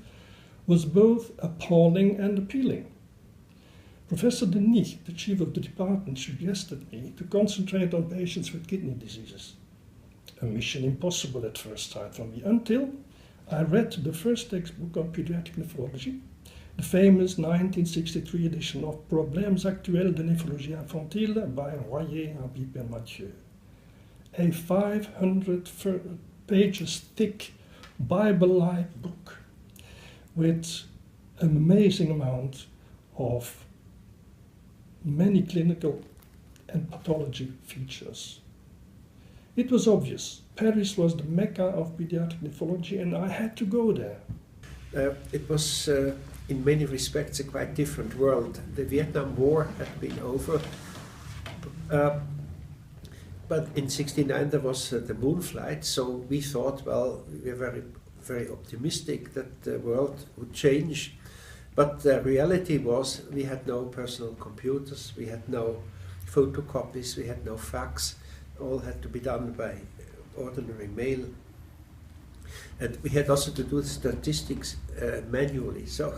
[SPEAKER 8] was both appalling and appealing. Professor Denis, the chief of the department, suggested me to concentrate on patients with kidney diseases. A mission impossible at first sight for me, until I read the first textbook on pediatric nephrology, the famous 1963 edition of Problèmes actuels de nephrologie infantile by Royer and Piper-Mathieu. A 500 pages thick Bible-like book with an amazing amount of many clinical and pathology features. It was obvious. Paris was the mecca of pediatric nephrology, and I had to go there.
[SPEAKER 10] It was, in many respects, a quite different world. The Vietnam War had been over, but in '69 there was the moon flight, so we thought, well, we were very, very optimistic that the world would change. But the reality was we had no personal computers, we had no photocopies, we had no fax. All had to be done by ordinary mail. And we had also to do statistics manually. So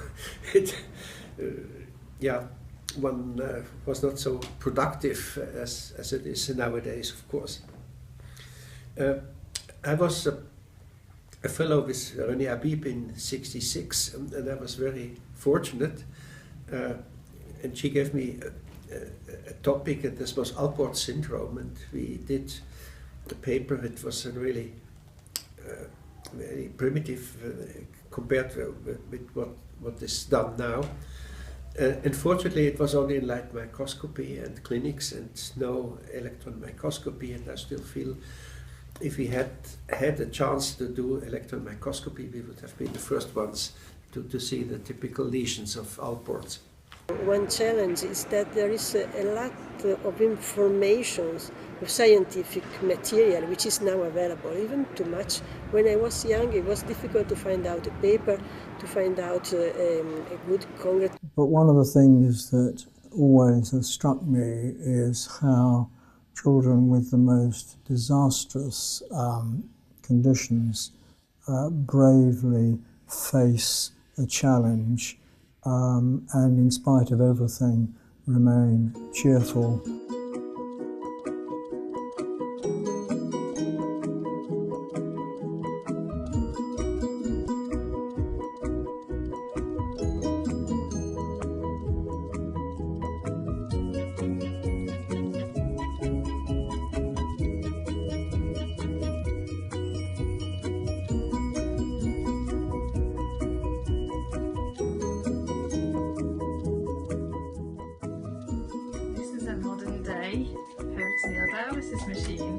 [SPEAKER 10] one was not so productive as it is nowadays, of course. I was a fellow with René Habib in '66, and I was very fortunate, and she gave me a topic, and this was Alport syndrome, and we did the paper. It was a really very primitive compared with what is done now. Unfortunately, it was only in light microscopy and clinics and no electron microscopy, and I still feel if we had a chance to do electron microscopy, we would have been the first ones to see the typical lesions of Alport.
[SPEAKER 21] One challenge is that there is a lot of information of scientific material which is now available, even too much. When I was young, it was difficult to find out a paper, to find out a good congress.
[SPEAKER 11] But one of the things that always has struck me is how children with the most disastrous conditions bravely face a challenge and in spite of everything remain cheerful.
[SPEAKER 22] Dialysis machine.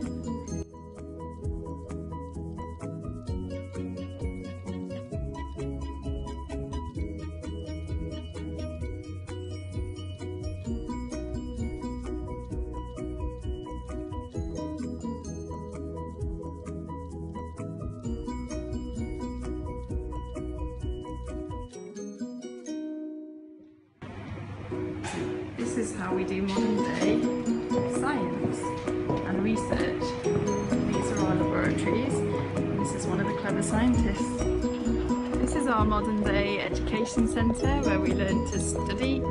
[SPEAKER 22] This is how we do modern day science and research. These are our laboratories. This is one of the clever scientists. This is our modern day education centre where we learn to study.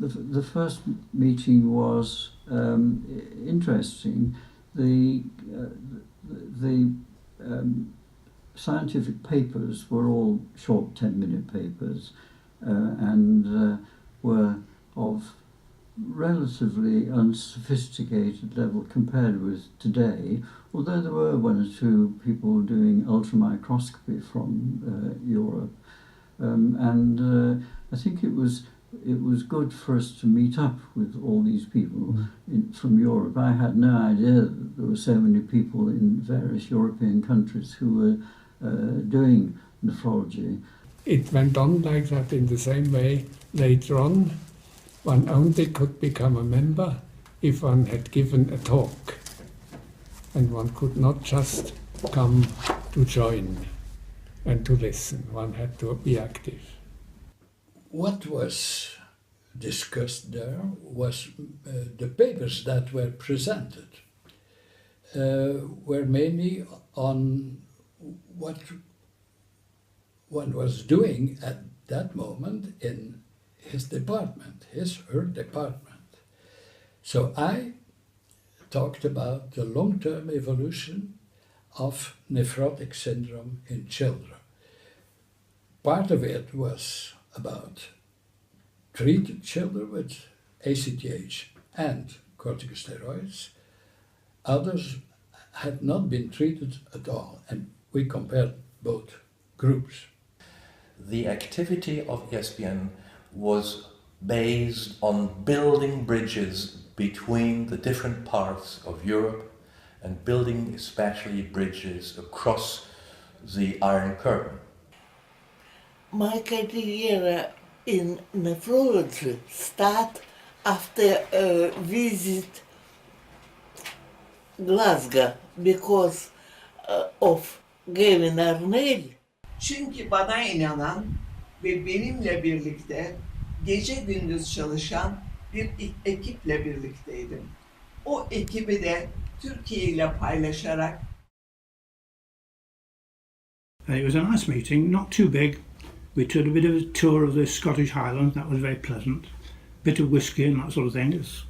[SPEAKER 11] The first meeting was interesting. The scientific papers were all short 10-minute papers and were of relatively unsophisticated level compared with today, although there were one or two people doing ultramicroscopy from Europe. I think it was good for us to meet up with all these people from Europe. I had no idea that there were so many people in various European countries who were doing nephrology.
[SPEAKER 23] It went on like that in the same way later on. One only could become a member if one had given a talk, and one could not just come to join and to listen. One had to be active.
[SPEAKER 24] What was discussed there was the papers that were presented were mainly on what one was doing at that moment in his department, her department. So I talked about the long-term evolution of nephrotic syndrome in children. Part of it was about treated children with ACTH and corticosteroids. Others had not been treated at all, and we compared both groups.
[SPEAKER 25] The activity of ESPN was based on building bridges between the different parts of Europe and building especially bridges across the Iron Curtain.
[SPEAKER 26] My career in nephrology started after a visit Glasgow because of Gavin Arnell.
[SPEAKER 27] Çünkü bana inanan ve benimle birlikte gece gündüz çalışan bir ekiple birlikteydim. O ekibi de Türkiye ile paylaşarak.
[SPEAKER 1] It was a nice meeting, not too big. We took a bit of a tour of the Scottish Highlands, that was very pleasant. Bit of whiskey and that sort of thing, it's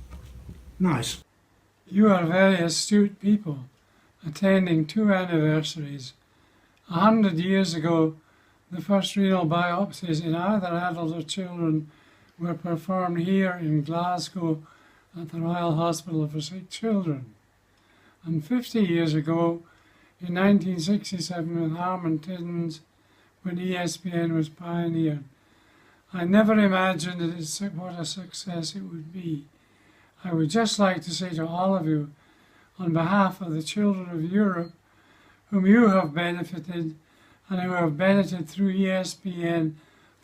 [SPEAKER 1] nice.
[SPEAKER 2] You are very astute people, attending 2 anniversaries. 100 years ago, the first renal biopsies in either adults or children were performed here in Glasgow at the Royal Hospital for Sick Children. And 50 years ago, in 1967 with Harman Tiddens, when ESPN was pioneered. I never imagined what a success it would be. I would just like to say to all of you, on behalf of the children of Europe, whom you have benefited and who have benefited through ESPN,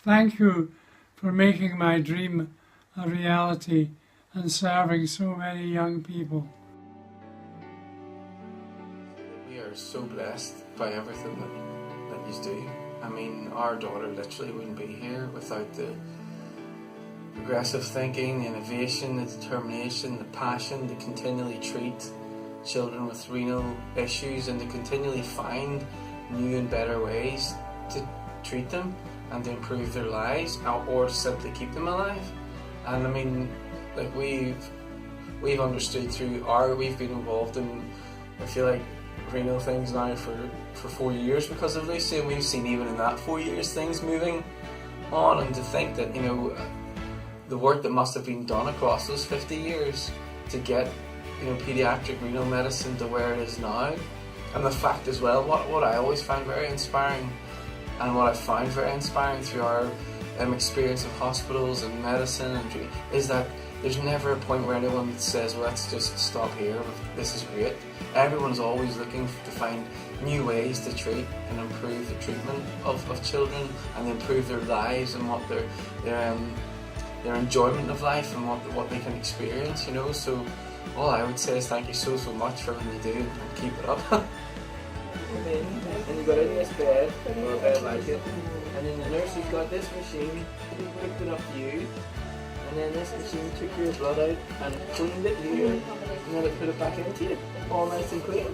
[SPEAKER 2] thank you for making my dream a reality and serving so many young people.
[SPEAKER 3] We are so blessed by everything that you do. I mean, our daughter literally wouldn't be here without the progressive thinking, the innovation, the determination, the passion to continually treat children with renal issues and to continually find new and better ways to treat them and to improve their lives or to simply keep them alive. And I mean, like we've understood we've been involved in, I feel like, renal things now for 4 years because of Lucy, and we've seen even in that 4 years things moving on, and to think that, you know, the work that must have been done across those 50 years to get, you know, paediatric renal medicine to where it is now. And the fact as well, what I always find very inspiring, and what I find very inspiring through our experience of hospitals and medicine, is that there's never a point where anyone says, well, let's just stop here, this is great. Everyone's always looking to find new ways to treat and improve the treatment of children and improve their lives and what their enjoyment of life and what they can experience, you know. So all I would say is thank you so much for everything you do and keep it up.
[SPEAKER 4] And you got in this bed, or a bed like it, and then the nurse has got this machine, hooked it up to you, and then this machine took your blood out and cleaned it here, and then it put it back into you, all nice and clean.